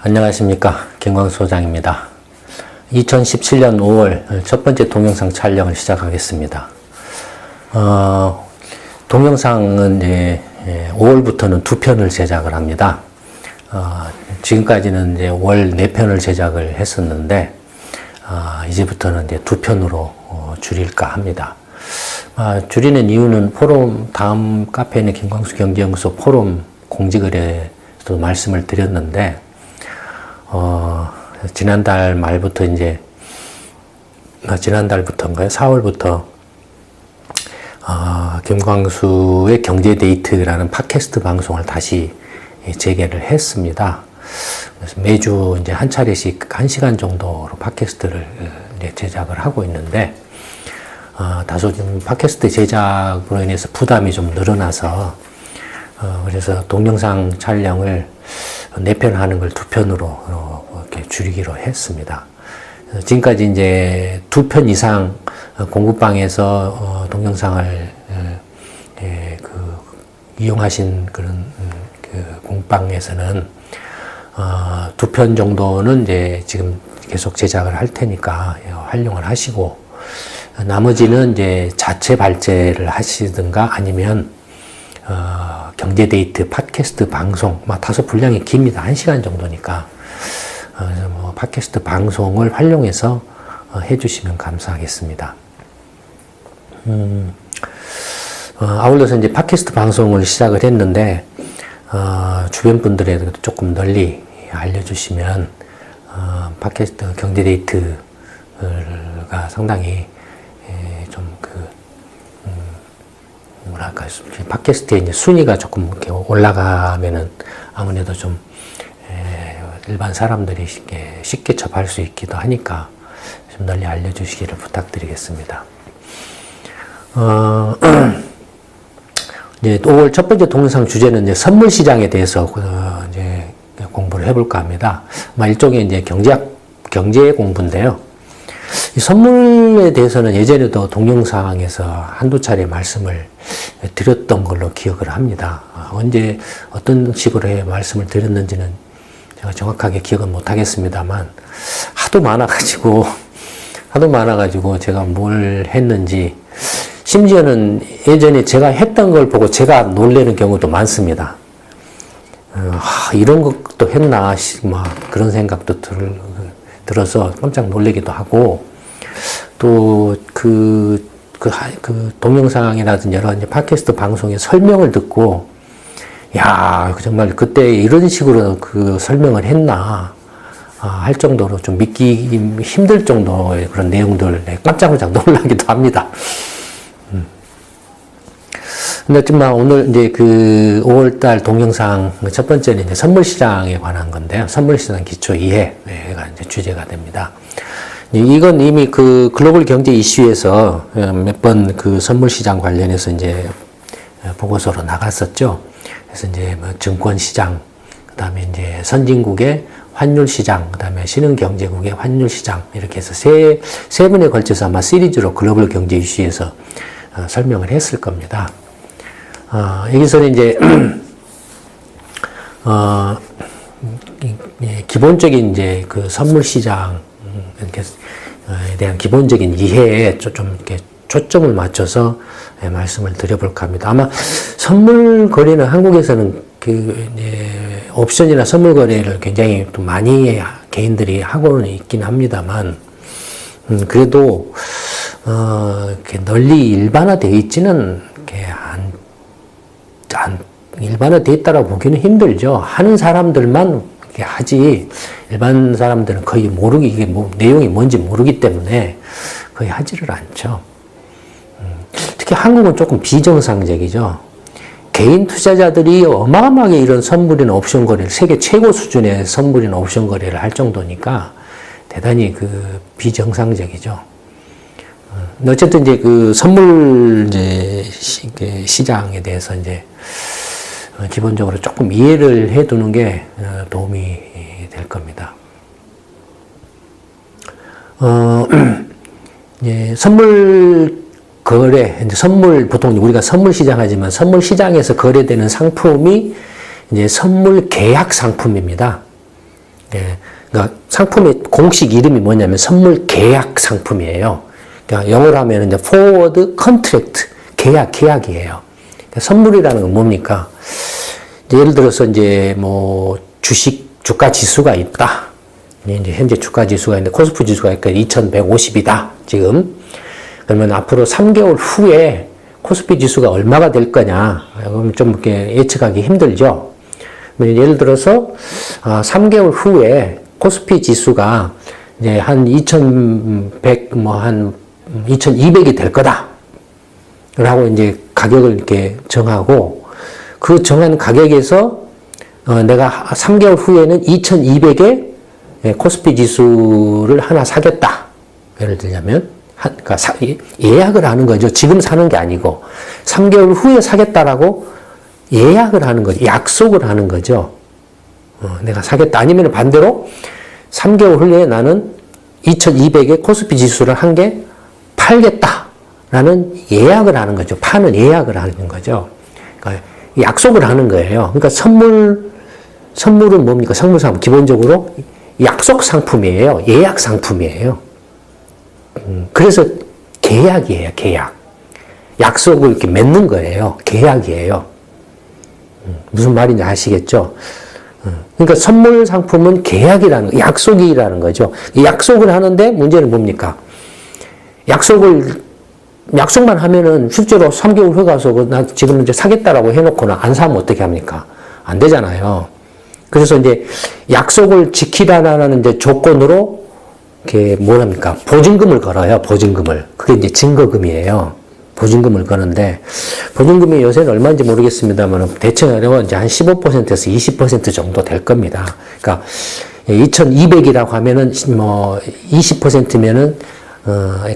안녕하십니까, 김광수 소장입니다. 2017년 5월 첫 번째 동영상 촬영을 시작하겠습니다. 동영상은 이제 5월부터는 2편을 제작을 합니다. 지금까지는 이제 월 4편을 제작을 했었는데, 이제부터는 이제 2편으로 줄일까 합니다. 줄이는 이유는 포럼, 다음 카페는 김광수 경제연구소 포럼 공지글에도 말씀을 드렸는데, 지난달 말부터 이제, 지난달부터인가요? 4월부터, 김광수의 경제데이트라는 팟캐스트 방송을 다시 재개를 했습니다. 그래서 매주 이제 한 차례씩 1시간 정도로 팟캐스트를 이제 제작을 하고 있는데, 다소 좀 팟캐스트 제작으로 인해서 부담이 좀 늘어나서, 그래서 동영상 촬영을 4편 하는 걸 2편으로 이렇게 줄이기로 했습니다. 지금까지 이제 2편 이상 공부방에서 동영상을 이용하신 그런 공부방에서는 2편 정도는 이제 지금 계속 제작을 할 테니까 활용을 하시고, 나머지는 이제 자체 발제를 하시든가 아니면 경제데이트 팟캐스트 방송, 다소 분량이 깁니다. 1시간 정도니까. 그래서 팟캐스트 방송을 활용해서 해주시면 감사하겠습니다. 아울러서 이제 팟캐스트 방송을 시작을 했는데, 주변 분들에게도 조금 널리 알려주시면, 팟캐스트 경제데이트가 상당히 팟캐스트의 이제 순위가 조금 이렇게 올라가면은 아무래도 좀 일반 사람들이 쉽게 접할 수 있기도 하니까 좀 널리 알려주시기를 부탁드리겠습니다. 이제 5월 첫 번째 동영상 주제는 이제 선물 시장에 대해서 이제 공부를 해볼까 합니다. 일종의 이제 경제 공부인데요. 이 선물에 대해서는 예전에도 동영상에서 한두 차례 말씀을 드렸던 걸로 기억을 합니다. 언제 어떤 식으로 말씀을 드렸는지는 제가 정확하게 기억은 못 하겠습니다만, 하도 많아가지고 제가 뭘 했는지, 심지어는 예전에 제가 했던 걸 보고 제가 놀라는 경우도 많습니다. 이런 것도 했나, 그런 생각도 들어서 깜짝 놀라기도 하고, 또 동영상이라든지 여러 가지 팟캐스트 방송의 설명을 듣고, 정말 그때 이런 식으로 설명을 했나, 할 정도로 좀 믿기 힘들 정도의 그런 내용들, 깜짝깜짝 놀라기도 합니다. 근데 정말 오늘 이제 5월달 동영상 첫 번째는 이제 선물 시장에 관한 건데요. 선물 시장 기초 이해가 이제 주제가 됩니다. 이건 이미 글로벌 경제 이슈에서 몇 번 선물 시장 관련해서 이제 보고서로 나갔었죠. 그래서 이제 증권 시장, 그다음에 이제 선진국의 환율 시장, 그다음에 신흥경제국의 환율 시장, 이렇게 해서 세 번에 걸쳐서 아마 시리즈로 글로벌 경제 이슈에서 설명을 했을 겁니다. 여기서는 이제 기본적인 이제 선물 시장에 대한 기본적인 이해에 좀 이렇게 초점을 맞춰서 말씀을 드려볼까 합니다. 아마 선물 거래는 한국에서는 옵션이나 선물 거래를 굉장히 또 많이 개인들이 하고는 있긴 합니다만, 그래도 이렇게 널리 일반화되어 있지는 일반화되어 있다라고 보기는 힘들죠. 하는 사람들만 이렇게 하지, 일반 사람들은 거의 이게 내용이 뭔지 모르기 때문에 거의 하지를 않죠. 특히 한국은 조금 비정상적이죠. 개인 투자자들이 어마어마하게 이런 선물이나 옵션 거래를, 세계 최고 수준의 선물이나 옵션 거래를 할 정도니까 대단히 비정상적이죠. 어쨌든 이제 선물 시장에 대해서 이제 기본적으로 조금 이해를 해두는 게 도움이 될 겁니다. 선물 거래, 이제 보통 우리가 선물 시장 하지만 선물 시장에서 거래되는 상품이 이제 선물 계약 상품입니다. 예. 그러니까 상품의 공식 이름이 뭐냐면 선물 계약 상품이에요. 그러니까 영어로 하면 이제 forward contract, 계약이에요. 그러니까 선물이라는 건 뭡니까? 예를 들어서 이제 뭐 주가 지수가 있다. 이제 현재 주가 지수가 있는데 코스피 지수가 있고 2150이다. 지금. 그러면 앞으로 3개월 후에 코스피 지수가 얼마가 될 거냐. 그럼 좀 이렇게 예측하기 힘들죠. 예를 들어서 3개월 후에 코스피 지수가 이제 한 2100, 한 2200이 될 거다. 라고 이제 가격을 이렇게 정하고 그 정한 가격에서 내가 3개월 후에는 2200에 코스피 지수를 하나 사겠다. 예를 들자면, 그러니까 예약을 하는 거죠. 지금 사는 게 아니고, 3개월 후에 사겠다라고 예약을 하는 거죠. 약속을 하는 거죠. 내가 사겠다. 아니면 반대로, 3개월 후에 나는 2200에 코스피 지수를 한 개 팔겠다라는 예약을 하는 거죠. 파는 예약을 하는 거죠. 그러니까 약속을 하는 거예요. 그러니까 선물은 뭡니까? 선물 상품. 기본적으로 약속 상품이에요. 예약 상품이에요. 그래서 계약이에요. 계약. 약속을 이렇게 맺는 거예요. 계약이에요. 무슨 말인지 아시겠죠? 그러니까 선물 상품은 계약이라는 거, 약속이라는 거죠. 약속을 하는데 문제는 뭡니까? 약속만 하면은 실제로 3개월 후에 가서 나 지금 이제 사겠다라고 해놓고는 안 사면 어떻게 합니까? 안 되잖아요. 그래서 이제 약속을 지키라는 이제 조건으로 이렇게 뭐랍니까? 보증금을 걸어요. 보증금을. 그게 이제 증거금이에요. 보증금을 거는데 보증금이 요새는 얼마인지 모르겠습니다만 대충 이제 한 15%에서 20% 정도 될 겁니다. 그러니까 2,200이라고 하면은 뭐 20%면은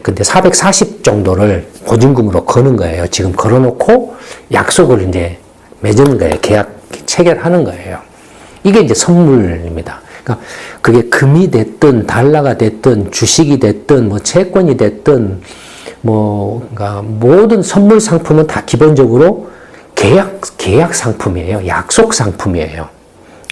근데 440 정도를 보증금으로 거는 거예요. 지금 걸어놓고 약속을 이제 맺는 거예요. 계약 체결하는 거예요. 이게 이제 선물입니다. 그러니까 그게 금이 됐든 달러가 됐든 주식이 됐든 뭐 채권이 됐든 그러니까 모든 선물 상품은 다 기본적으로 계약 상품이에요. 약속 상품이에요.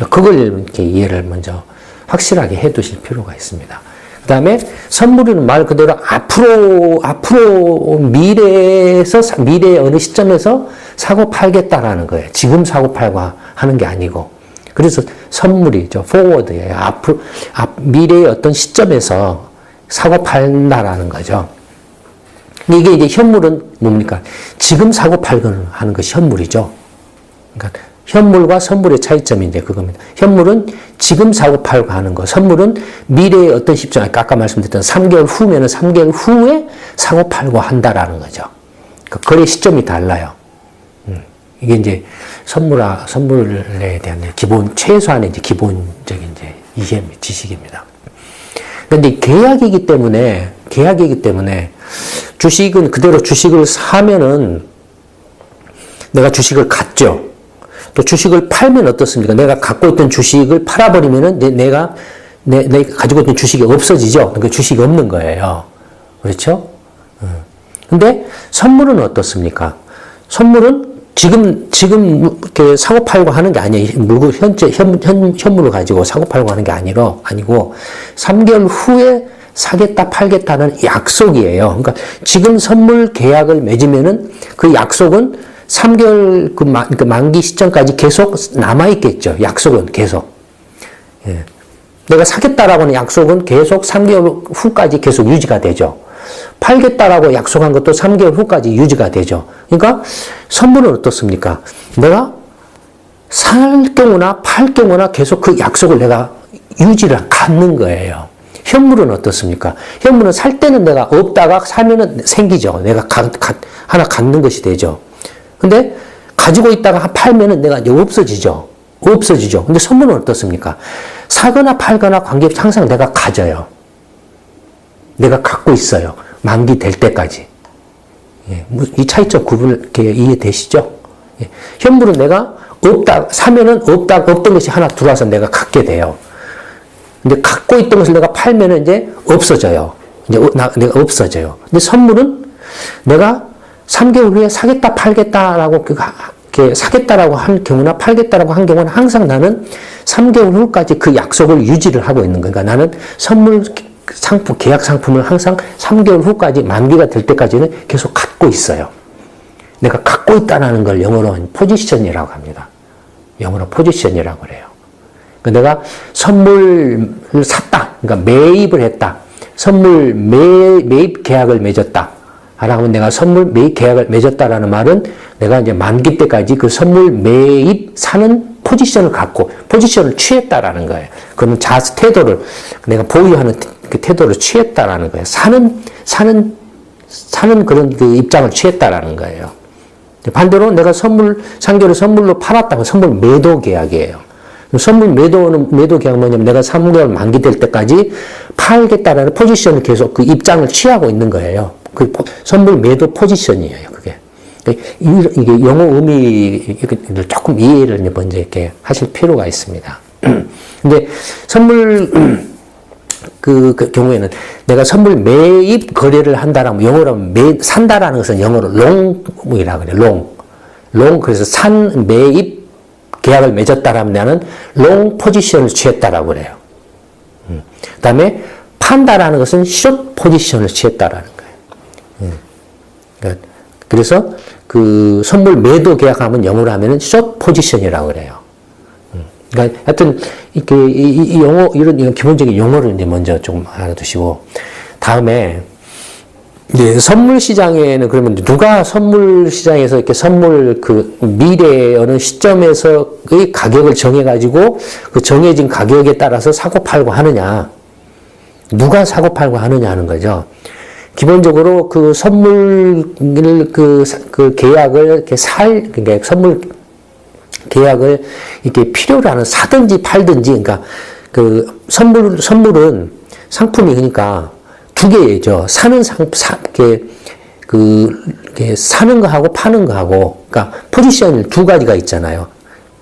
그걸 이렇게 이해를 먼저 확실하게 해 두실 필요가 있습니다. 그 다음에 선물은 말 그대로 앞으로 미래의 어느 시점에서 사고 팔겠다라는 거예요. 지금 사고 팔고 하는 게 아니고. 그래서 선물이죠. forward예요. 미래의 어떤 시점에서 사고 판다라는 거죠. 이게 이제 현물은 뭡니까? 지금 사고 팔고 하는 것이 현물이죠. 그러니까 현물과 선물의 차이점이 이제 그겁니다. 현물은 지금 사고 팔고 하는 거. 선물은 미래의 어떤 시점, 아까 말씀드렸던 3개월 후면은 3개월 후에 사고 팔고 한다라는 거죠. 그러니까 거래 시점이 달라요. 이게 이제 선물에 대한 최소한의 이제 기본적인 이제 이해입니다. 지식입니다. 그런데 계약이기 때문에 주식은 그대로 주식을 사면은 내가 주식을 갖죠. 또 주식을 팔면 어떻습니까? 내가 갖고 있던 주식을 팔아버리면은 내가 가지고 있던 주식이 없어지죠. 그러니까 주식이 없는 거예요. 그렇죠? 근데 선물은 어떻습니까? 선물은 지금 이렇게 사고 팔고 하는 게 아니에요. 물건 현물을 가지고 사고 팔고 하는 게 아니고 3개월 후에 사겠다 팔겠다는 약속이에요. 그러니까 지금 선물 계약을 맺으면은 그 약속은 3개월 그 만기 시점까지 계속 남아있겠죠. 약속은 계속. 예. 내가 사겠다라고 하는 약속은 계속 3개월 후까지 계속 유지가 되죠. 팔겠다라고 약속한 것도 3개월 후까지 유지가 되죠. 그러니까 선물은 어떻습니까? 내가 살 경우나 팔 경우나 계속 그 약속을 내가 유지를 갖는 거예요. 현물은 어떻습니까? 현물은 살 때는 내가 없다가 사면은 생기죠. 내가 하나 갖는 것이 되죠. 근데 가지고 있다가 팔면은 내가 이제 없어지죠. 근데 선물은 어떻습니까? 사거나 팔거나 관계없이 항상 내가 가져요. 내가 갖고 있어요. 만기 될 때까지. 예, 이 차이점 이렇게 이해되시죠? 예, 현물은 내가 사면은 없던 것이 하나 들어와서 내가 갖게 돼요. 근데 갖고 있던 것을 내가 팔면은 이제 없어져요. 내가 없어져요. 근데 선물은 내가 3개월 후에 사겠다 팔겠다라고 이렇게 사겠다라고 한 경우나 팔겠다라고 한 경우는 항상 나는 3개월 후까지 그 약속을 유지를 하고 있는 거니까 나는 선물 상품, 계약 상품을 항상 3개월 후까지 만기가 될 때까지는 계속 갖고 있어요. 내가 갖고 있다는 걸 영어로 포지션이라고 합니다. 영어로 포지션이라고 그래요. 내가 선물을 샀다. 그러니까 매입을 했다. 선물 매입 계약을 맺었다. 라고 하면 내가 선물 매입 계약을 맺었다라는 말은 내가 이제 만기 때까지 그 선물 매입 사는 포지션을 갖고 포지션을 취했다라는 거예요. 그러면 태도를 내가 보유하는 그 태도를 취했다라는 거예요. 사는 그런 그 입장을 취했다라는 거예요. 반대로 내가 3개월을 선물로 팔았다면 선물 매도 계약이에요. 선물 매도 계약은 뭐냐면 내가 3개월 만기 될 때까지 팔겠다라는 포지션을 계속 그 입장을 취하고 있는 거예요. 그 선물 매도 포지션이에요, 그게. 이게 영어 의미를 조금 이해를 먼저 이렇게 하실 필요가 있습니다. 근데 선물, 그 경우에는 내가 선물 매입 거래를 한다라면 영어로 산다라는 것은 영어로 롱이라고 그래요, 롱. 그래서 매입 계약을 맺었다라면 나는 롱 포지션을 취했다라고 그래요. 그 다음에 판다라는 것은 숏 포지션을 취했다라는 거예요. 그래서 그 선물 매도 계약하면 영어로 하면은 숏 포지션이라고 그래요. 그러니까 하여튼 이 영어 이런 기본적인 용어를 이제 먼저 좀 알아두시고 다음에 이제 선물 시장에는 그러면 누가 선물 시장에서 이렇게 선물 그 미래의 어느 시점에서의 가격을 정해가지고 그 정해진 가격에 따라서 사고 팔고 하느냐, 누가 사고 팔고 하느냐 하는 거죠. 기본적으로 그 선물을 그 계약을 이렇게 그러니까 선물 계약을 이렇게 필요로 하는 사든지 팔든지 그러니까 그 선물은 상품이 그러니까 두 개죠. 사는 사는 거하고 파는 거하고, 그러니까 포지션이 두 가지가 있잖아요.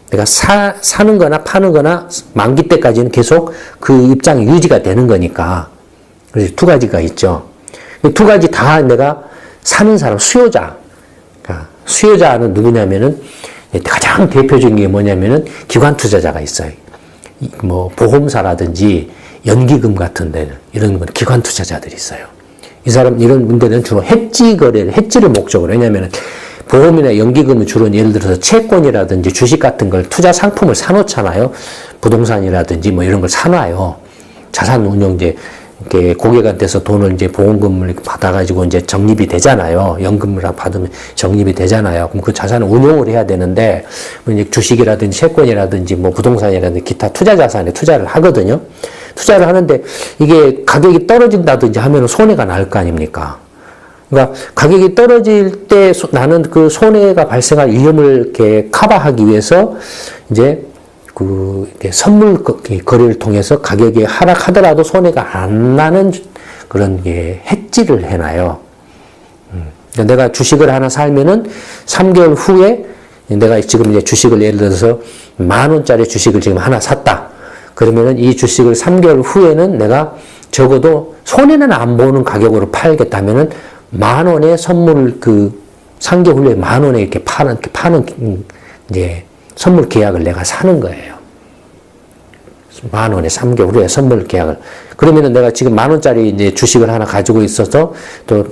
내가 사는 거나 파는 거나 만기 때까지는 계속 그 입장이 유지가 되는 거니까. 그래서 두 가지가 있죠. 두 가지 다 내가 사는 사람, 수요자. 그러니까 수요자는 누구냐면은 가장 대표적인 게 뭐냐면은 기관 투자자가 있어요. 뭐 보험사라든지 연기금 같은 데는 이런 건 기관 투자자들이 있어요. 이런 분들은 주로 해지를 목적으로, 왜냐면은 보험이나 연기금은 주로 예를 들어서 채권이라든지 주식 같은 걸 투자 상품을 사놓잖아요. 부동산이라든지 뭐 이런 걸 사놔요. 자산운용제, 이렇게 고객한테서 돈을 이제 보험금을 받아가지고 이제 적립이 되잖아요. 연금을 받으면 적립이 되잖아요. 그럼 그 자산을 운용을 해야 되는데, 이제 주식이라든지 채권이라든지 뭐 부동산이라든지 기타 투자 자산에 투자를 하거든요. 투자를 하는데 이게 가격이 떨어진다든지 하면 손해가 날 거 아닙니까? 그러니까 가격이 떨어질 때 나는 그 손해가 발생할 위험을 이렇게 커버하기 위해서 이제 이렇게 선물 거래를 통해서 가격이 하락하더라도 손해가 안 나는 그런 게 해지를 해놔요. 내가 주식을 하나 살면은 3개월 후에 내가 지금 이제 주식을 예를 들어서 10,000원짜리 주식을 지금 하나 샀다. 그러면은 이 주식을 3개월 후에는 내가 적어도 손해는 안 보는 가격으로 팔겠다면은 10,000원의 선물 3개월 후에 10,000원에 이렇게 파는 이제 선물 계약을 내가 사는 거예요. 10,000원에 3개월 후에 선물 계약을. 그러면은 내가 지금 10,000원짜리 이제 주식을 하나 가지고 있어서 또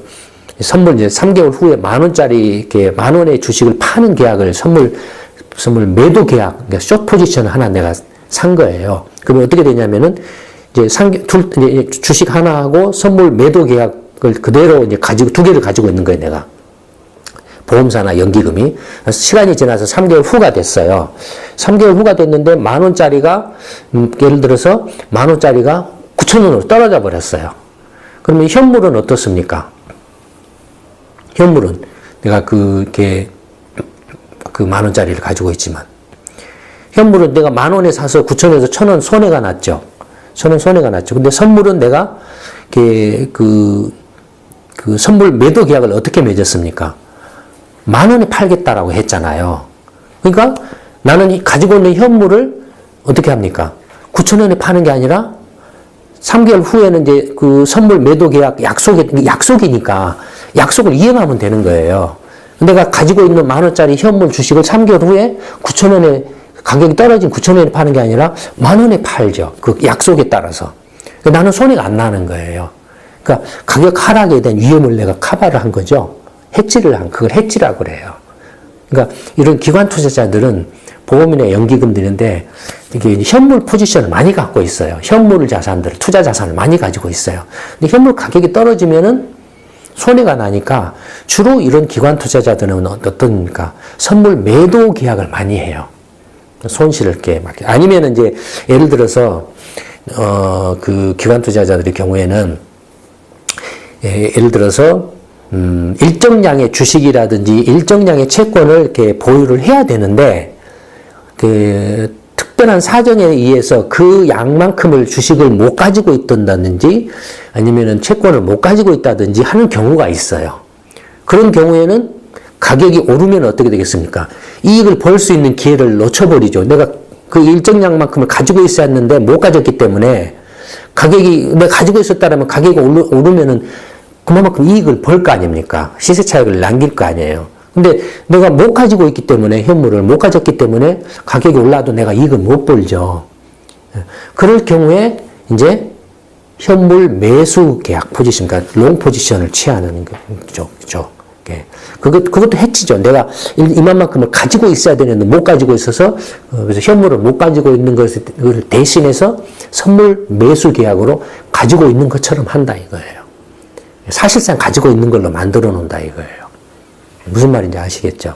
선물 이제 3개월 후에 10,000원짜리 이렇게 10,000원의 주식을 파는 계약을 선물 매도 계약, 그러니까 숏 포지션 하나 내가 산 거예요. 그러면 어떻게 되냐면은 이제 주식 하나하고 선물 매도 계약을 그대로 이제 두 개를 가지고 있는 거예요, 내가. 보험사나 연기금이. 시간이 지나서 3개월 후가 됐어요. 3개월 후가 됐는데 10,000원짜리가, 예를 들어서 10,000원짜리가 9,000원으로 떨어져 버렸어요. 그러면 현물은 어떻습니까? 현물은 내가 그게 10,000원짜리를 가지고 있지만, 현물은 내가 10,000원에 사서 9,000원에서 1,000원 손해가 났죠. 1,000원 손해가 났죠. 근데 선물은 내가 그 선물 매도 계약을 어떻게 맺었습니까? 10,000원에 팔겠다라고 했잖아요. 그러니까 나는 가지고 있는 현물을 어떻게 합니까? 9,000원에 파는 게 아니라 3개월 후에는 이제 그 선물 매도 계약 약속이니까 약속을 이행하면 되는 거예요. 내가 가지고 있는 10,000원짜리 현물 주식을 3개월 후에 9,000원에 가격이 떨어진 9,000원에 파는 게 아니라 10,000원에 팔죠. 그 약속에 따라서. 나는 손해가 안 나는 거예요. 그러니까 가격 하락에 대한 위험을 내가 커버를 한 거죠. 그걸 해지라고 그래요. 그러니까 이런 기관 투자자들은 보험이나 연기금들인데 이게 현물 포지션을 많이 갖고 있어요. 현물 자산들을, 투자 자산을 많이 가지고 있어요. 근데 현물 가격이 떨어지면은 손해가 나니까 주로 이런 기관 투자자들은 어떻습니까? 선물 매도 계약을 많이 해요. 손실을 이렇게 막. 아니면은 이제 예를 들어서, 그 기관 투자자들의 경우에는 예를 들어서 일정량의 주식이라든지 일정량의 채권을 이렇게 보유를 해야 되는데 그 특별한 사정에 의해서 그 양만큼을 주식을 못 가지고 있다든지 아니면은 채권을 못 가지고 있다든지 하는 경우가 있어요. 그런 경우에는 가격이 오르면 어떻게 되겠습니까? 이익을 벌 수 있는 기회를 놓쳐버리죠. 내가 그 일정량만큼을 가지고 있어야 했는데 못 가졌기 때문에 내가 가지고 있었다면 가격이 오르면은 그만큼 이익을 벌 거 아닙니까? 시세 차익을 남길 거 아니에요. 근데 내가 못 가지고 있기 때문에 현물을 못 가졌기 때문에 가격이 올라도 내가 이익을 못 벌죠. 그럴 경우에 이제 현물 매수 계약 포지션, 그러니까 롱 포지션을 취하는 거죠. 그것도 해치죠. 내가 이만큼을 가지고 있어야 되는데 못 가지고 있어서 그래서 현물을 못 가지고 있는 것을 대신해서 선물 매수 계약으로 가지고 있는 것처럼 한다 이거예요. 사실상 가지고 있는 걸로 만들어 놓는다 이거예요. 무슨 말인지 아시겠죠?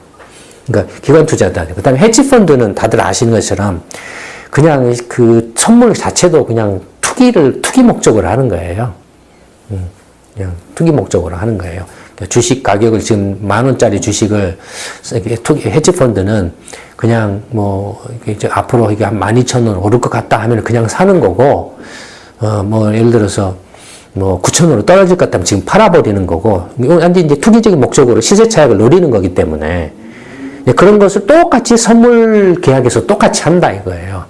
그러니까 기관 투자다. 그 다음에 헤지펀드는 다들 아시는 것처럼 그냥 그 선물 자체도 그냥 투기 목적으로 하는 거예요. 그냥 투기 목적으로 하는 거예요. 주식 가격을 지금 10,000원짜리 주식을 헤지펀드는 그냥 뭐 이제 앞으로 이게 한 12,000원 오를 것 같다 하면 그냥 사는 거고, 뭐 예를 들어서 뭐 9,000원으로 떨어질 것 같다면 지금 팔아버리는 거고, 완전 이제 투기적인 목적으로 시세 차익을 노리는 거기 때문에 그런 것을 똑같이 선물 계약에서 똑같이 한다 이거예요.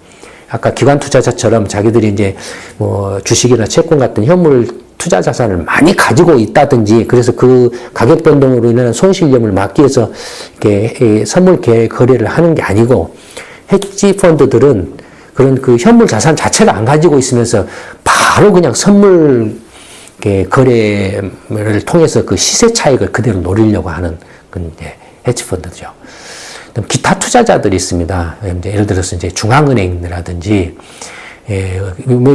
아까 기관 투자자처럼 자기들이 이제 뭐 주식이나 채권 같은 현물 투자 자산을 많이 가지고 있다든지 그래서 그 가격 변동으로 인한 손실 위험을 막기 위해서 이렇게 선물 거래를 하는 게 아니고, 헤지 펀드들은 그런 그 현물 자산 자체를 안 가지고 있으면서 바로 그냥 선물 거래를 통해서 그 시세 차익을 그대로 노리려고 하는 그 헤지 펀드죠. 기타 투자자들이 있습니다. 예를 들어서 이제 중앙은행이라든지,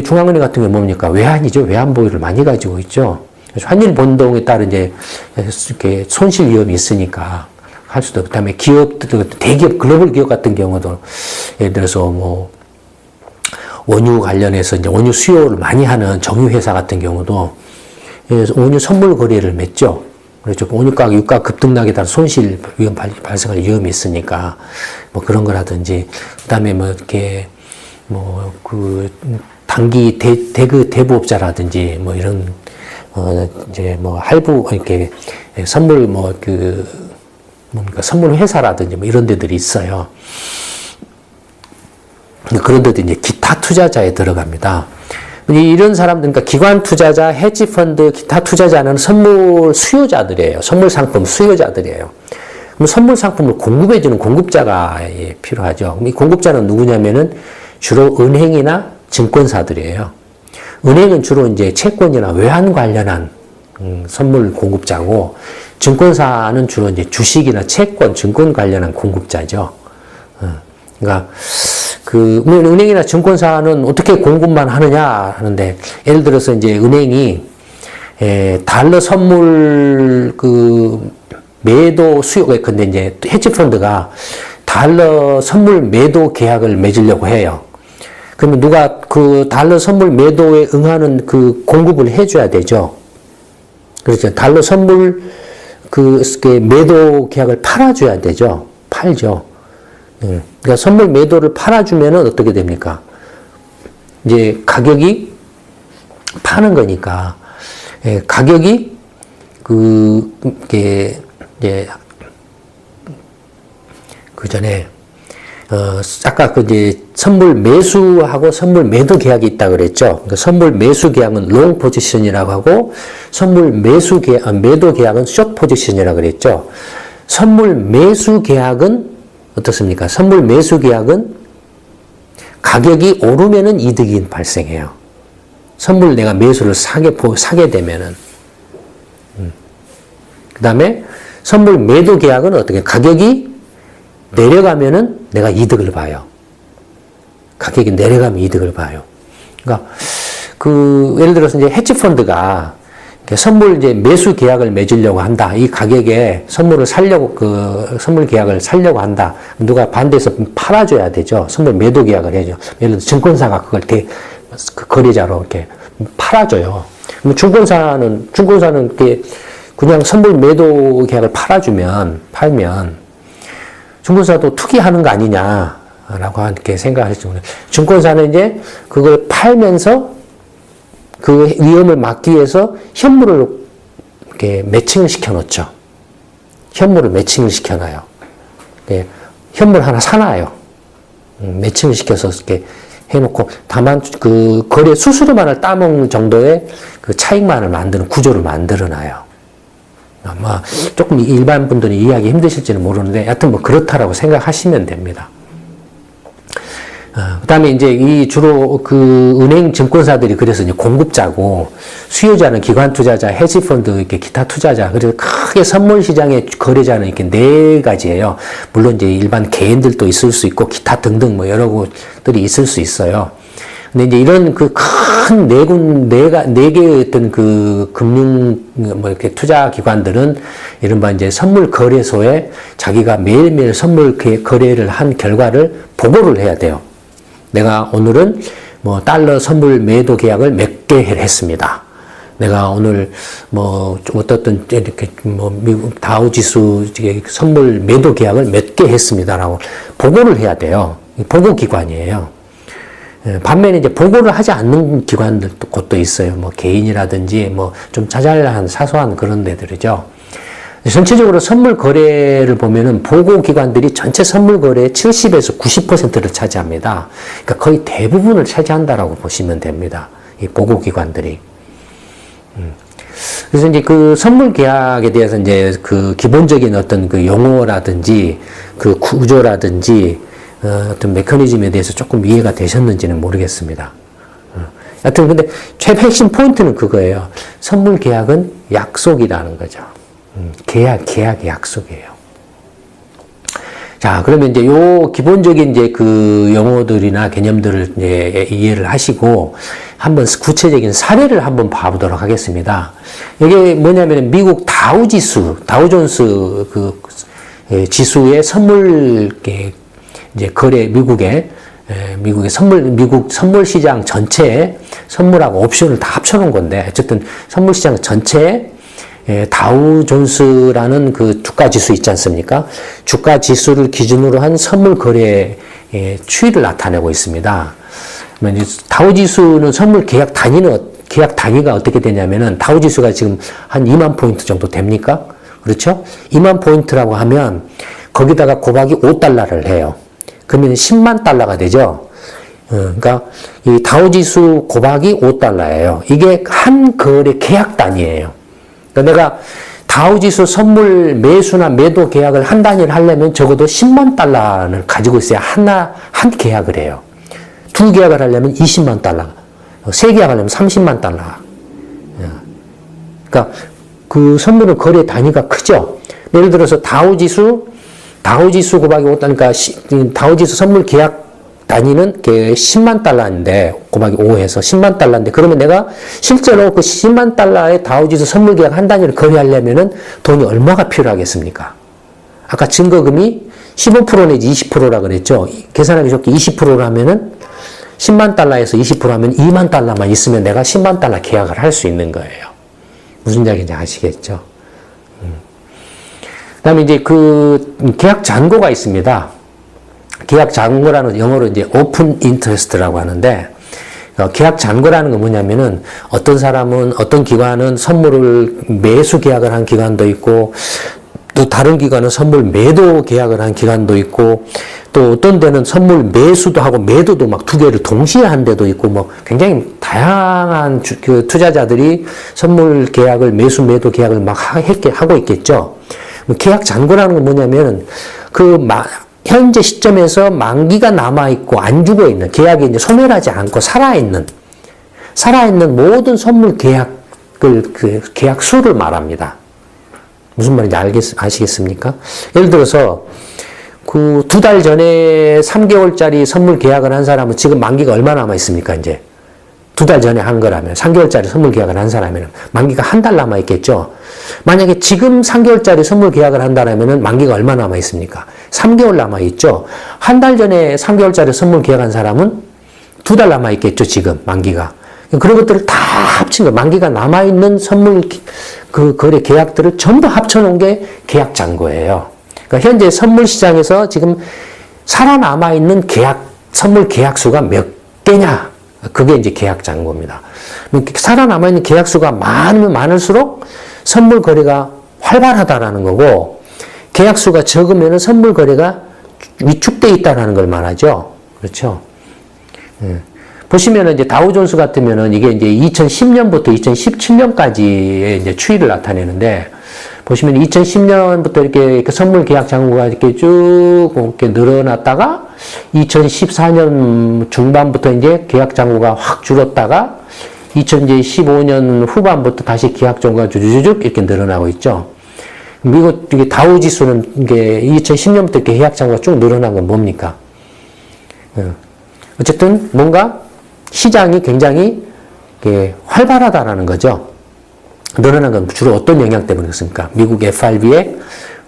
중앙은행 같은 경우는 뭡니까? 외환이죠. 외환 보유를 많이 가지고 있죠. 환율 변동에 따른 이제 이렇게 손실 위험이 있으니까 할 수도 없고, 그다음에 기업들, 대기업, 글로벌 기업 같은 경우도 예를 들어서 뭐 원유 관련해서 이제 원유 수요를 많이 하는 정유 회사 같은 경우도 원유 선물 거래를 맺죠. 그렇죠. 원유가, 유가 급등락에 따라 손실 위험 발생할 위험이 있으니까 뭐 그런 거라든지, 그다음에 뭐 이렇게 뭐 그 단기 대부업자라든지 뭐 이런 이제 뭐 할부 이렇게 선물 뭐 그 뭡니까 선물 회사라든지 뭐 이런 데들이 있어요. 그런 데도 이제 기타 투자자에 들어갑니다. 이런 사람들, 그러니까 기관 투자자, 헤지 펀드, 기타 투자자는 선물 수요자들이에요. 선물 상품 수요자들이에요. 그럼 선물 상품을 공급해주는 공급자가 필요하죠. 이 공급자는 누구냐면은 주로 은행이나 증권사들이에요. 은행은 주로 이제 채권이나 외환 관련한 선물 공급자고, 증권사는 주로 이제 주식이나 채권, 증권 관련한 공급자죠. 그러니까 은행이나 증권사는 어떻게 공급만 하느냐 하는데, 예를 들어서 이제 은행이 달러 선물 매도 수요가, 근데 이제 헤지 펀드가 달러 선물 매도 계약을 맺으려고 해요. 그러면 누가 그 달러 선물 매도에 응하는 그 공급을 해줘야 되죠. 그렇죠. 달러 선물 매도 계약을 팔아줘야 되죠. 팔죠. 그러니까 선물 매도를 팔아주면은 어떻게 됩니까? 이제 가격이 파는 거니까, 가격이 이제 그 전에 아까 이제 선물 매수하고 선물 매도 계약이 있다 그랬죠. 그러니까 선물 매수 계약은 롱 포지션이라고 하고, 선물 매도 계약은 숏 포지션이라고 그랬죠. 선물 매수 계약은 어떻습니까? 선물 매수 계약은 가격이 오르면은 이득이 발생해요. 선물 내가 매수를 사게 되면은. 그 다음에 선물 매도 계약은 어떻게? 가격이 내려가면은 내가 이득을 봐요. 가격이 내려가면 이득을 봐요. 그러니까 예를 들어서 이제 헤지펀드가 선물 이제 매수 계약을 맺으려고 한다. 이 가격에 선물을 살려고, 선물 계약을 살려고 한다. 누가 반대해서 팔아줘야 되죠. 선물 매도 계약을 해줘. 예를 들어 증권사가 그걸 거래자로 이렇게 팔아줘요. 그럼 증권사는 그냥 선물 매도 계약을 팔면, 증권사도 투기하는 거 아니냐라고 이렇게 생각하시죠. 증권사는 이제 그걸 팔면서 그 위험을 막기 위해서 현물을 이렇게 매칭을 시켜놓죠. 현물을 매칭을 시켜놔요. 네, 현물 하나 사놔요. 매칭을 시켜서 이렇게 해놓고, 다만 그 거래 수수료만을 따먹는 정도의 그 차익만을 만드는 구조를 만들어놔요. 아마 조금 일반 분들이 이해하기 힘드실지는 모르는데, 여하튼 뭐 그렇다라고 생각하시면 됩니다. 그 다음에 이제 주로 은행 증권사들이 그래서 이제 공급자고 수요자는 기관 투자자, 헤지펀드, 이렇게 기타 투자자. 그래서 크게 선물 시장의 거래자는 이렇게 4가지예요. 물론 이제 일반 개인들도 있을 수 있고 기타 등등 뭐 여러 곳들이 있을 수 있어요. 근데 이제 이런 큰 네 개의 어떤 금융, 이렇게 투자 기관들은 이른바 이제 선물 거래소에 자기가 매일매일 선물 거래를 한 결과를 보고를 해야 돼요. 내가 오늘은 달러 선물 매도 계약을 몇 개 했습니다. 내가 오늘 어떻든 이렇게 미국 다우지수 선물 매도 계약을 몇 개 했습니다라고 보고를 해야 돼요. 보고 기관이에요. 반면에 이제 보고를 하지 않는 기관들도 곳도 있어요. 개인이라든지 좀 자잘한 사소한 그런 데들이죠. 전체적으로 선물 거래를 보면은 보고 기관들이 전체 선물 거래의 70에서 90%를 차지합니다. 그러니까 거의 대부분을 차지한다라고 보시면 됩니다. 이 보고 기관들이. 그래서 이제 선물 계약에 대해서 이제 기본적인 어떤 용어라든지 구조라든지 어떤 메커니즘에 대해서 조금 이해가 되셨는지는 모르겠습니다. 여튼 근데 핵심 포인트는 그거예요. 선물 계약은 약속이라는 거죠. 계약의 약속이에요. 자, 그러면 이제 기본적인 이제 용어들이나 개념들을 이제 이해를 하시고 한번 구체적인 사례를 한번 봐보도록 하겠습니다. 이게 뭐냐면 미국 다우존스 지수의 선물 이제 거래 미국 선물 시장 전체에 선물하고 옵션을 다 합쳐놓은 건데, 어쨌든 선물 시장 전체에 다우존스라는 주가 지수 있지 않습니까? 주가 지수를 기준으로 한 선물 거래의 추이를 나타내고 있습니다. 다우지수는 선물 계약 단위가 어떻게 되냐면은, 다우지수가 지금 한 2만 포인트 정도 됩니까? 그렇죠? 2만 포인트라고 하면 거기다가 곱하기 5달러를 해요. 그러면 10만 달러가 되죠? 그러니까 이 다우지수 곱하기 5달러예요. 이게 한 거래 계약 단위예요. 그러니까 내가 다우지수 선물 매수나 매도 계약을 한 단위를 하려면 적어도 10만 달러를 가지고 있어야 한 계약을 해요. 2계약을 하려면 20만 달러, 3계약을 하려면 30만 달러. 그러니까 선물의 거래 단위가 크죠. 예를 들어서 다우지수 곱하기 5달러, 그러니까 다우지수 선물 계약 단위는 10만 달러인데, 곱하기 5해서 10만 달러인데, 그러면 내가 실제로 10만 달러의 다우지수 선물 계약 한 단위를 거래하려면은 돈이 얼마가 필요하겠습니까? 아까 증거금이 15% 내지 20%라 그랬죠? 계산하기 좋게 20%라면은 10만 달러에서 20%하면 2만 달러만 있으면 내가 10만 달러 계약을 할 수 있는 거예요. 무슨 이야기인지 아시겠죠? 그 다음에 이제 계약 잔고가 있습니다. 계약 잔고라는 영어로 이제 오픈 인터레스트라고 하는데, 계약 잔고라는 건 뭐냐면은 어떤 기관은 선물을 매수 계약을 한 기관도 있고, 또 다른 기관은 선물 매도 계약을 한 기관도 있고, 또 어떤 데는 선물 매수도 하고 매도도 막 2개를 동시에 한 데도 있고, 굉장히 다양한 투자자들이 선물 계약을 매수 매도 계약을 막 하고 있겠죠. 계약 잔고라는 건 뭐냐면 현재 시점에서 만기가 남아있고 안 죽어 있는, 계약이 이제 소멸하지 않고 살아있는 모든 선물 그 계약 수를 말합니다. 무슨 말인지 아시겠습니까? 예를 들어서, 2달 전에 3개월짜리 선물 계약을 한 사람은 지금 만기가 얼마 남아있습니까, 이제? 2달 전에 한 거라면, 3개월짜리 선물 계약을 한 사람이면 만기가 한 달 남아있겠죠? 만약에 지금 3개월짜리 선물 계약을 한다면 만기가 얼마 남아있습니까? 3개월 남아있죠? 한 달 전에 3개월짜리 선물 계약한 사람은 2달 남아있겠죠, 지금, 만기가. 그런 것들을 다 합친 거, 만기가 남아있는 선물, 거래 계약들을 전부 합쳐놓은 게 계약 잔고예요. 그러니까 현재 선물 시장에서 지금 살아남아있는 선물 계약수가 몇 개냐? 그게 이제 계약 잔고입니다. 살아남아있는 계약수가 많으면 많을수록 선물 거래가 활발하다라는 거고, 계약수가 적으면 선물 거래가 위축되어 있다는 걸 말하죠. 그렇죠? 보시면은 이제 다우존스 같으면은 이게 이제 2010년부터 2017년까지의 이제 추이를 나타내는데, 보시면 2010년부터 이렇게 선물 계약 잔고가 이렇게 쭉 이렇게 늘어났다가 2014년 중반부터 이제 계약 잔고가 확 줄었다가 2015년 후반부터 다시 계약 잔고가 쭉 이렇게 늘어나고 있죠. 미국 이게 다우 지수는 이게 2010년부터 이렇게 계약 잔고가 쭉 늘어난 건 뭡니까? 어쨌든 뭔가 시장이 굉장히 활발하다라는 거죠. 늘어난 건 주로 어떤 영향 때문에 그렇습니까? 미국 FRB의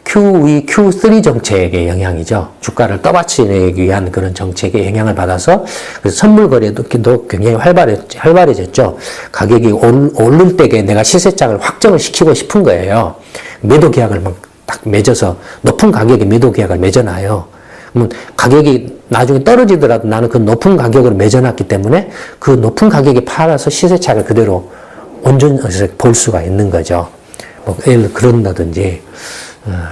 QE, Q3 정책의 영향이죠. 주가를 떠받치기 위한 그런 정책의 영향을 받아서 그래서 선물 거래도 굉장히 활발해졌죠. 가격이 오를 때에 내가 시세장을 확정을 시키고 싶은 거예요. 매도 계약을 막 딱 맺어서 높은 가격에 매도 계약을 맺어놔요. 그러면 가격이 나중에 떨어지더라도 나는 그 높은 가격을 맺어놨기 때문에 그 높은 가격에 팔아서 시세차를 그대로 온전해서 볼 수가 있는 거죠. 뭐 예를 그런다든지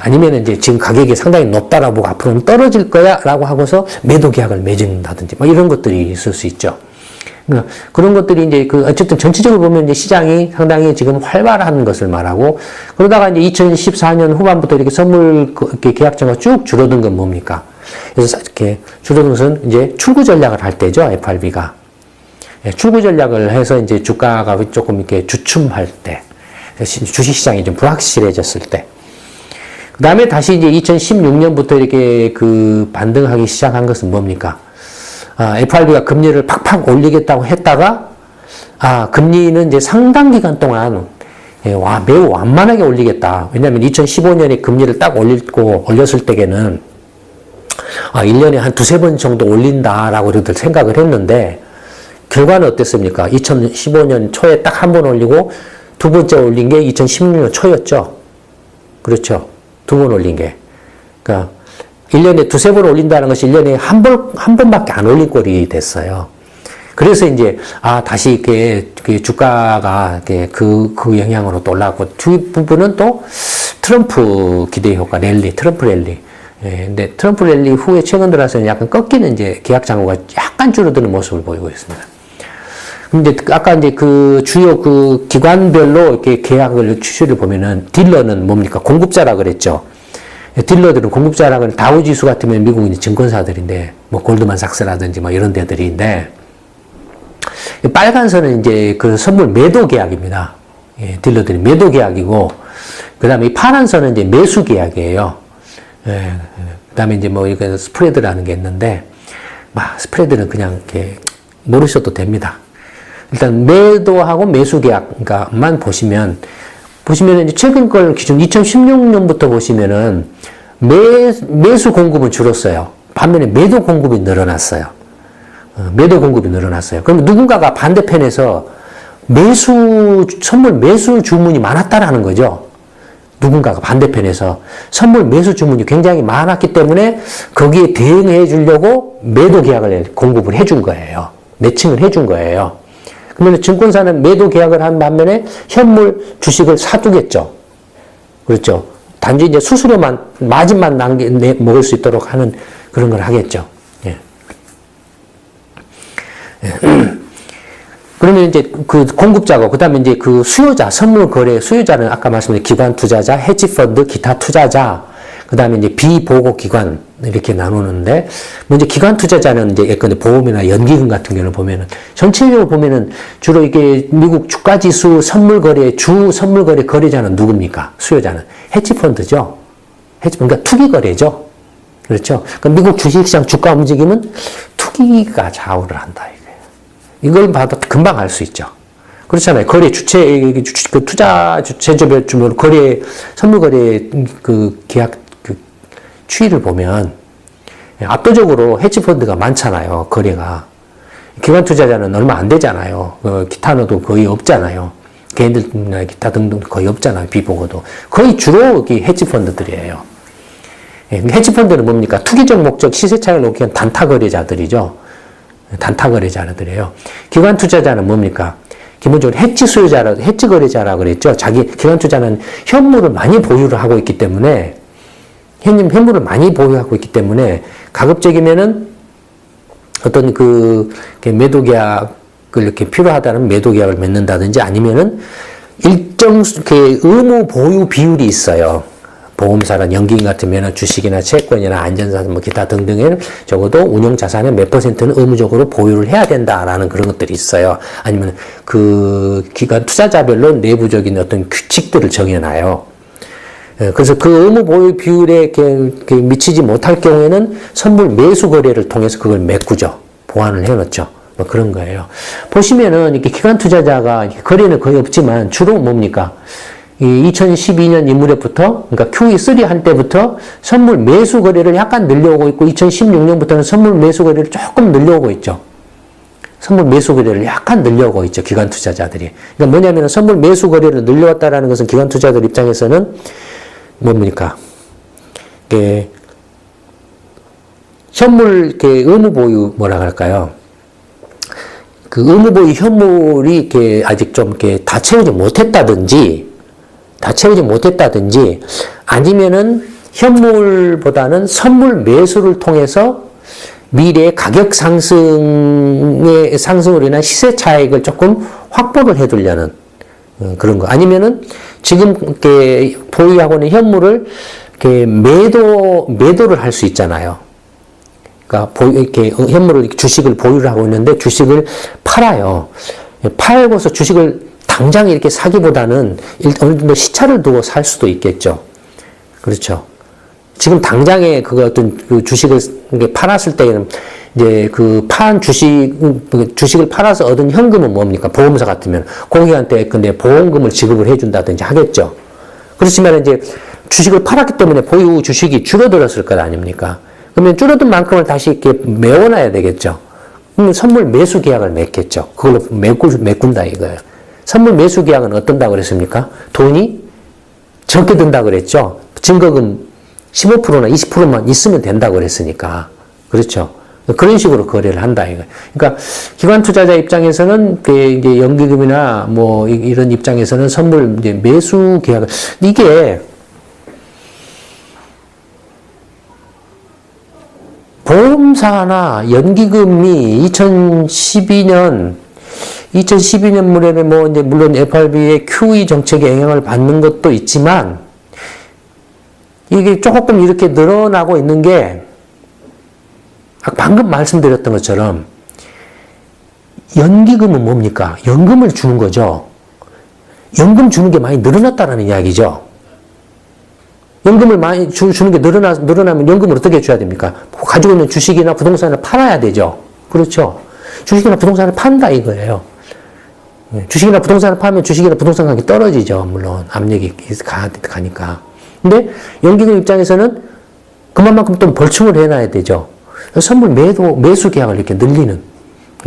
아니면 이제 지금 가격이 상당히 높다라고 보고 앞으로는 떨어질 거야라고 하고서 매도 계약을 맺는다든지 뭐 이런 것들이 있을 수 있죠. 그런 것들이 이제 어쨌든 전체적으로 보면 이제 시장이 상당히 지금 활발한 것을 말하고, 그러다가 이제 2014년 후반부터 이렇게 선물 계약자가 쭉 줄어든 건 뭡니까? 그래서 이렇게 줄어든 것은 이제 출구 전략을 할 때죠, FRB가. 출구 전략을 해서 이제 주가가 조금 이렇게 주춤할 때, 주식시장이 좀 불확실해졌을 때. 그 다음에 다시 이제 2016년부터 이렇게 반등하기 시작한 것은 뭡니까? FRB가 금리를 팍팍 올리겠다고 했다가, 금리는 이제 상당 기간 동안, 매우 완만하게 올리겠다. 왜냐면 2015년에 금리를 딱 올렸을 때에는, 1년에 한 두세 번 정도 올린다라고 그들 생각을 했는데, 결과는 어땠습니까? 2015년 초에 딱 한 번 올리고, 두 번째 올린 게 2016년 초였죠. 그렇죠. 두 번 올린 게. 그러니까, 1년에 두세 번 올린다는 것이 1년에 한 번밖에 안 올린 꼴이 됐어요. 그래서 이제, 다시 이렇게 주가가 그 영향으로 또 올라가고, 뒷부분은 또 트럼프 기대 효과 랠리, 트럼프 랠리. 근데 트럼프 랠리 후에 최근 들어서는 약간 꺾이는 이제 계약 잔고가 약간 줄어드는 모습을 보이고 있습니다. 근데 아까 이제 주요 기관별로 이렇게 계약을 추이를 보면은 딜러는 뭡니까? 공급자라 그랬죠. 딜러들은 공급자라 그러면 다우지수 같으면 미국 이제 증권사들인데, 뭐 골드만삭스라든지 뭐 이런 데들인데, 빨간 선은 이제 선물 매도 계약입니다. 딜러들이 매도 계약이고, 그 다음에 이 파란 선은 이제 매수 계약이에요. 그 다음에 이제 뭐 이거 스프레드라는 게 있는데, 스프레드는 그냥 이렇게 모르셔도 됩니다. 일단 매도하고 매수 계약만 보시면 이제 최근 걸 기준 2016년부터 보시면은 매수 공급은 줄었어요. 반면에 매도 공급이 늘어났어요. 매도 공급이 늘어났어요. 그러면 누군가가 반대편에서 선물 매수 주문이 많았다라는 거죠. 누군가가 반대편에서 선물 매수 주문이 굉장히 많았기 때문에 거기에 대응해 주려고 매도 계약을 공급을 해준 거예요. 매칭을 해준 거예요. 그러면 증권사는 매도 계약을 한 반면에 현물 주식을 사두겠죠. 그렇죠. 단지 이제 수수료만, 마진만 먹을 수 있도록 하는 그런 걸 하겠죠. 예. 그러면 이제 그 공급자고, 그 다음에 이제 그 수요자, 선물 거래 수요자는 아까 말씀드린 기관 투자자, 헤지펀드, 기타 투자자, 그 다음에 이제 비보고 기관, 이렇게 나누는데, 먼저 기관 투자자는 이제 예컨대 보험이나 연기금 같은 경우를 보면은, 전체적으로 보면은 주로 이게 미국 주가지수 선물거래, 주 선물거래 거래자는 누굽니까? 수요자는. 헤지펀드죠. 그러니까 투기거래죠. 그렇죠. 그러니까 미국 주식시장 주가 움직임은 투기가 좌우를 한다. 이걸 봐도 금방 알 수 있죠. 그렇잖아요. 거래 주체, 그 투자 주체별 주로 거래, 선물 거래 그 계약 그 추이를 보면 압도적으로 헤지펀드가 많잖아요. 거래가. 기관 투자자는 얼마 안 되잖아요. 기타노도 거의 없잖아요. 개인들이나 기타 등등 거의 없잖아요. 비보고도. 거의 주로 헤지펀드들이에요. 헤지펀드는 뭡니까? 투기적 목적 시세 차익을 놓기 위한 단타 거래자들이죠. 단타 거래자들이에요. 기관 투자자는 뭡니까? 기본적으로 해지 수요자라, 해지 거래자라고 그랬죠. 기관 투자는 현물을 많이 보유를 하고 있기 때문에, 현물을 많이 보유하고 있기 때문에, 가급적이면은 어떤 매도 계약을 이렇게 필요하다는 매도 계약을 맺는다든지 아니면은 일정, 의무 보유 비율이 있어요. 보험사나 연기금 같으면 주식이나 채권이나 안전자산 뭐 기타 등등에 적어도 운용 자산의 몇 %는 의무적으로 보유를 해야 된다라는 그런 것들이 있어요. 아니면 그 기관 투자자별로 내부적인 어떤 규칙들을 정해놔요. 그래서 그 의무 보유 비율에 미치지 못할 경우에는 선물 매수 거래를 통해서 그걸 메꾸죠. 보완을 해놓죠. 뭐 그런 거예요. 보시면은 이렇게 기관 투자자가 거래는 거의 없지만 주로 뭡니까? 2012년 이 무렵부터, 그러니까 QE3 할 때부터 선물 매수 거래를 약간 늘려오고 있고, 2016년부터는 선물 매수 거래를 조금 늘려오고 있죠. 선물 매수 거래를 약간 늘려오고 있죠. 기관 투자자들이. 그러니까 뭐냐면 선물 매수 거래를 늘려왔다라는 것은 기관 투자자들 입장에서는 뭡니까? 현물, 의무 보유, 뭐라 할까요? 그 의무 보유 현물이 아직 좀 다 채우지 못했다든지, 아니면은 현물보다는 선물 매수를 통해서 미래의 가격 상승으로 인한 시세 차익을 조금 확보를 해두려는 그런 거. 아니면은 지금 이렇게 보유하고 있는 현물을 이렇게 매도를 할 수 있잖아요. 그러니까 이렇게 현물을, 주식을 보유를 하고 있는데 주식을 팔아요. 팔고서 주식을 당장 이렇게 사기보다는 어느 정도 시차를 두고 살 수도 있겠죠. 그렇죠. 지금 당장에 어떤 주식을 팔았을 때는 이제 주식을 팔아서 얻은 현금은 뭡니까? 보험사 같으면 고객한테 근데 보험금을 지급을 해준다든지 하겠죠. 그렇지만 이제 주식을 팔았기 때문에 보유 주식이 줄어들었을 것 아닙니까? 그러면 줄어든 만큼을 다시 이렇게 메워놔야 되겠죠. 그러면 선물 매수 계약을 맺겠죠. 그걸로 메꾼다 이거예요. 선물 매수 계약은 어떤다고 그랬습니까? 돈이 적게 든다고 그랬죠. 증거금 15%나 20%만 있으면 된다고 그랬으니까. 그렇죠. 그런 식으로 거래를 한다 이거. 그러니까 기관 투자자 입장에서는 이제 연기금이나 뭐 이런 입장에서는 선물 이제 매수 계약을, 이게 보험사나 연기금이 2012년 물에는 뭐 이제 물론 FRB의 QE 정책의 영향을 받는 것도 있지만 이게 조금 이렇게 늘어나고 있는 게 방금 말씀드렸던 것처럼 연기금은 뭡니까? 연금을 주는 거죠. 연금 주는 게 많이 늘어났다는 이야기죠. 연금을 많이 주는 게 늘어나면 연금을 어떻게 줘야 됩니까? 가지고 있는 주식이나 부동산을 팔아야 되죠. 그렇죠. 주식이나 부동산을 판다 이거예요. 주식이나 부동산을 팔면 주식이나 부동산 가격이 떨어지죠. 물론 압력이 가니까. 근데 연기금 입장에서는 그만큼 또 벌충을 해놔야 되죠. 선물 매수 계약을 이렇게 늘리는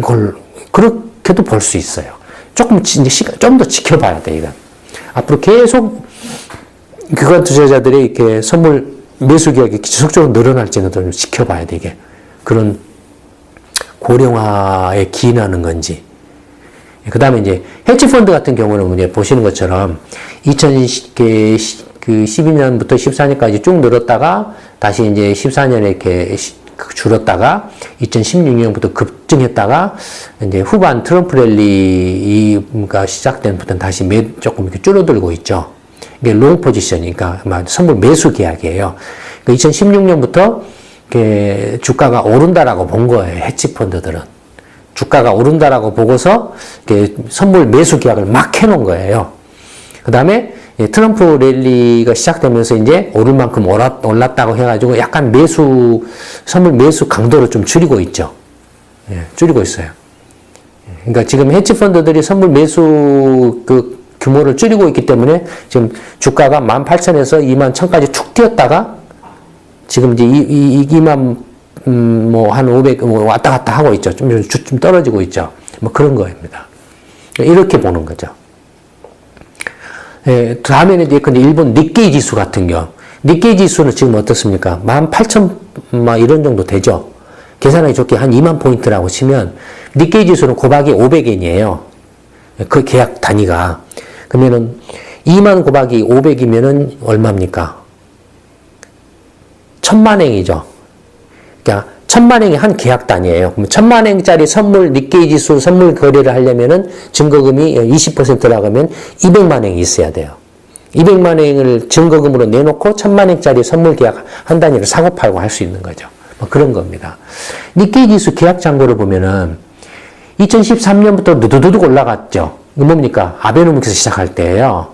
걸 그렇게도 볼 수 있어요. 조금 이제 좀 더 지켜봐야 돼 이건. 앞으로 계속 기관 투자자들의 이렇게 선물 매수 계약이 지속적으로 늘어날지는 좀 지켜봐야 돼 이게. 그런 고령화에 기인하는 건지. 그 다음에 이제 헤지펀드 같은 경우는 이제 보시는 것처럼 2012년부터 14년까지 쭉 늘었다가 다시 이제 14년에 이렇게 줄었다가 2016년부터 급증했다가 이제 후반 트럼프 랠리가 시작된부터는 다시 조금 이렇게 줄어들고 있죠. 이게 롱 포지션이니까 선물 매수 계약이에요. 그러니까 2016년부터 주가가 오른다라고 본 거예요. 헤지 펀드들은. 주가가 오른다라고 보고서 선물 매수 계약을 막 해놓은 거예요. 그 다음에 트럼프 랠리가 시작되면서 이제 오를 만큼 올랐다고 해가지고 약간 선물 매수 강도를 좀 줄이고 있죠. 예, 줄이고 있어요. 그러니까 지금 헤지 펀드들이 선물 매수 규모를 줄이고 있기 때문에 지금 주가가 18,000에서 21,000까지 툭 뛰었다가 지금 이제 2만 한 500 왔다 갔다 하고 있죠. 좀 떨어지고 있죠. 뭐 그런 거입니다. 이렇게 보는 거죠. 예, 다음에는 이제 근데 일본 니케이 지수 같은 경우, 니케이 지수는 지금 어떻습니까? 18,000 이런 정도 되죠. 계산하기 좋게 한 2만 포인트라고 치면 니케이 지수는 곱하기 500엔이에요. 그 계약 단위가. 그러면은 2만 곱하기 500이면은 얼마입니까? 10,000만엔이죠. 그러니까 10,000만엔이 한 계약 단위예요. 그럼 10,000만엔짜리 선물 니케이 지수 선물 거래를 하려면은 증거금이 20%라고 하면 200만엔이 있어야 돼요. 200만엔을 증거금으로 내놓고 1,000만엔짜리 선물 계약 한 단위를 사고 팔고 할 수 있는 거죠. 뭐 그런 겁니다. 니케이 지수 계약 잔고를 보면은 2013년부터 누두두둑 올라갔죠. 이거 뭡니까? 아베노믹스 시작할 때예요.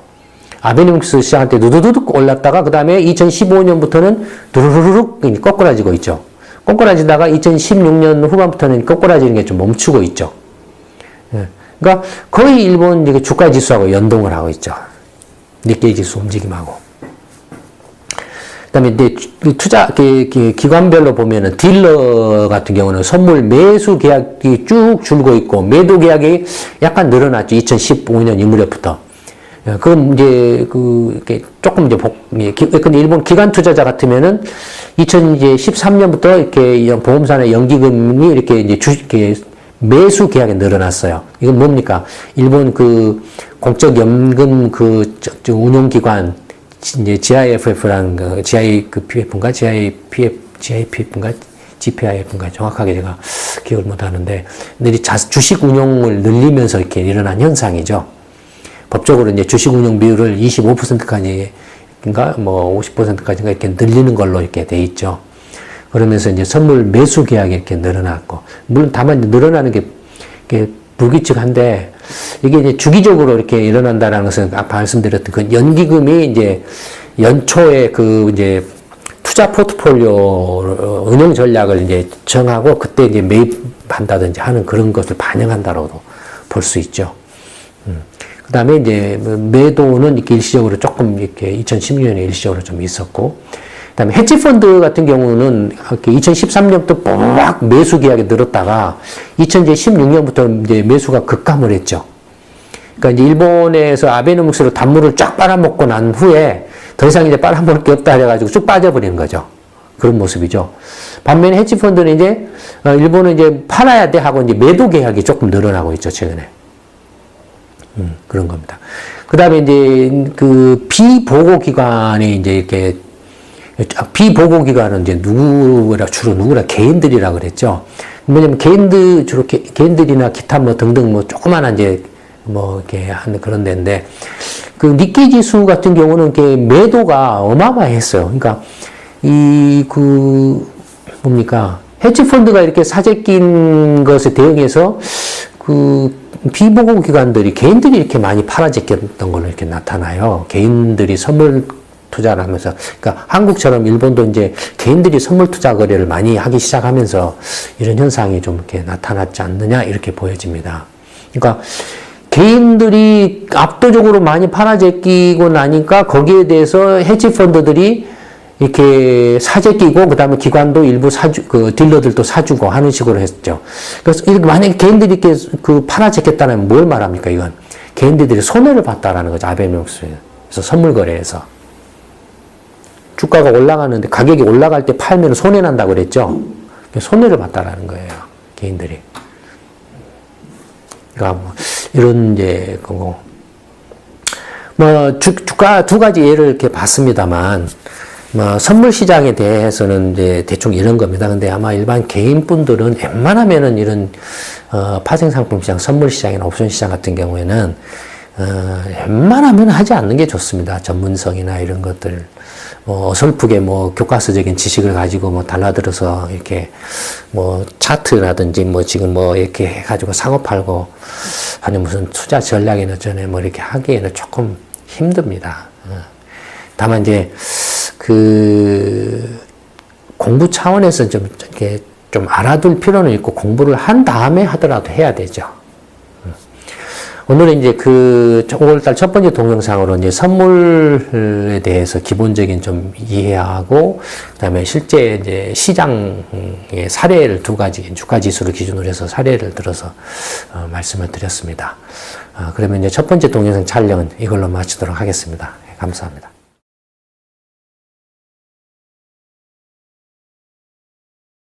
아베노믹스 시작할 때 누두두둑 올랐다가 그 다음에 2015년부터는 두루루룩 꼬꾸라지고 있죠. 꼬꾸라지다가 2016년 후반부터는 꼬꾸라지는 게 좀 멈추고 있죠. 예. 그러니까 거의 일본 주가 지수하고 연동을 하고 있죠. 니케이 지수 움직임하고. 그다음에 이제 투자 기관별로 보면은 딜러 같은 경우는 선물 매수 계약이 쭉 줄고 있고 매도 계약이 약간 늘어났죠. 2015년 이 무렵부터. 그럼 이제 조금 이제 근데 일본 기관 투자자 같으면은 2013년부터 이렇게 보험사나 연기금이 이렇게 이제 매수 계약이 늘어났어요. 이건 뭡니까? 일본 공적 연금 운용기관 이제 GIFF라는 GIPF인가 GPIF인가 정확하게 제가 기억을 못 하는데 주식 운용을 늘리면서 이렇게 일어난 현상이죠. 법적으로 이제 주식 운용 비율을 25%까지인가 50%까지인가 이렇게 늘리는 걸로 이렇게 돼 있죠. 그러면서 이제 선물 매수 계약이 이렇게 늘어났고, 물론 다만 늘어나는 게 불규칙한데, 이게 이제 주기적으로 이렇게 일어난다라는 것은 아까 말씀드렸던 그 연기금이 이제 연초에 이제 투자 포트폴리오 운영 전략을 이제 정하고 그때 이제 매입한다든지 하는 그런 것을 반영한다라고도 볼 수 있죠. 그 다음에 이제 매도는 이렇게 일시적으로 조금 이렇게 2016년에 일시적으로 좀 있었고, 그 다음에 헤지펀드 같은 경우는 2013년부터 막 매수 계약이 늘었다가 2016년부터 이제 매수가 급감을 했죠. 그러니까 이제 일본에서 아베노믹스로 단물을 쫙 빨아먹고 난 후에 더 이상 이제 빨아먹을 게 없다 해가지고 쭉 빠져버리는 거죠. 그런 모습이죠. 반면에 헤지펀드는 이제 일본은 이제 팔아야 돼 하고 이제 매도 계약이 조금 늘어나고 있죠, 최근에. 그런 겁니다. 그 다음에 이제 비보고 기관에 이제 이렇게 비보고 기관은 이제 주로 누구라 개인들이라 그랬죠. 왜냐면 주로 개인들이나 기타 등등 조그마한 이제 이렇게 하는 그런 데인데, 니케이 지수 같은 경우는 이렇게 매도가 어마어마했어요. 그러니까 뭡니까? 헤지 펀드가 이렇게 사재 낀 것에 대응해서 비보고 기관들이 개인들이 이렇게 많이 팔아제꼈던 걸로 이렇게 나타나요. 개인들이 선물 투자를 하면서, 그러니까 한국처럼 일본도 이제 개인들이 선물 투자 거래를 많이 하기 시작하면서 이런 현상이 좀 이렇게 나타났지 않느냐 이렇게 보여집니다. 그러니까 개인들이 압도적으로 많이 팔아제끼고 나니까 거기에 대해서 헤지 펀드들이 이렇게 사재끼고 그다음에 기관도 일부 딜러들도 사주고 하는 식으로 했죠. 그래서 만약에 개인들이 이렇게 팔아제꼈다면 뭘 말합니까? 이건 개인들이 손해를 봤다라는 거죠. 아베노믹스에서 선물 거래에서. 주가가 올라가는데 가격이 올라갈 때 팔면 손해 난다고 그랬죠. 손해를 봤다라는 거예요. 개인들이. 그러니까 이런 이제 주가 두 가지 예를 이렇게 봤습니다만, 선물 시장에 대해서는 이제 대충 이런 겁니다. 근데 아마 일반 개인분들은 웬만하면은 이런, 파생상품 시장, 선물 시장이나 옵션 시장 같은 경우에는, 웬만하면 하지 않는 게 좋습니다. 전문성이나 이런 것들. 어설프게 교과서적인 지식을 가지고 달라들어서 이렇게 차트라든지 지금 이렇게 해가지고 사고 팔고 아니 무슨 투자 전략이나 전에 이렇게 하기에는 조금 힘듭니다. 다만 이제 공부 차원에서 이렇게 좀 알아둘 필요는 있고 공부를 한 다음에 하더라도 해야 되죠. 오늘은 이제 5월달 첫 번째 동영상으로 이제 선물에 대해서 기본적인 좀 이해하고, 그 다음에 실제 이제 시장의 사례를 두 가지, 주가 지수를 기준으로 해서 사례를 들어서, 말씀을 드렸습니다. 그러면 이제 첫 번째 동영상 촬영은 이걸로 마치도록 하겠습니다. 감사합니다.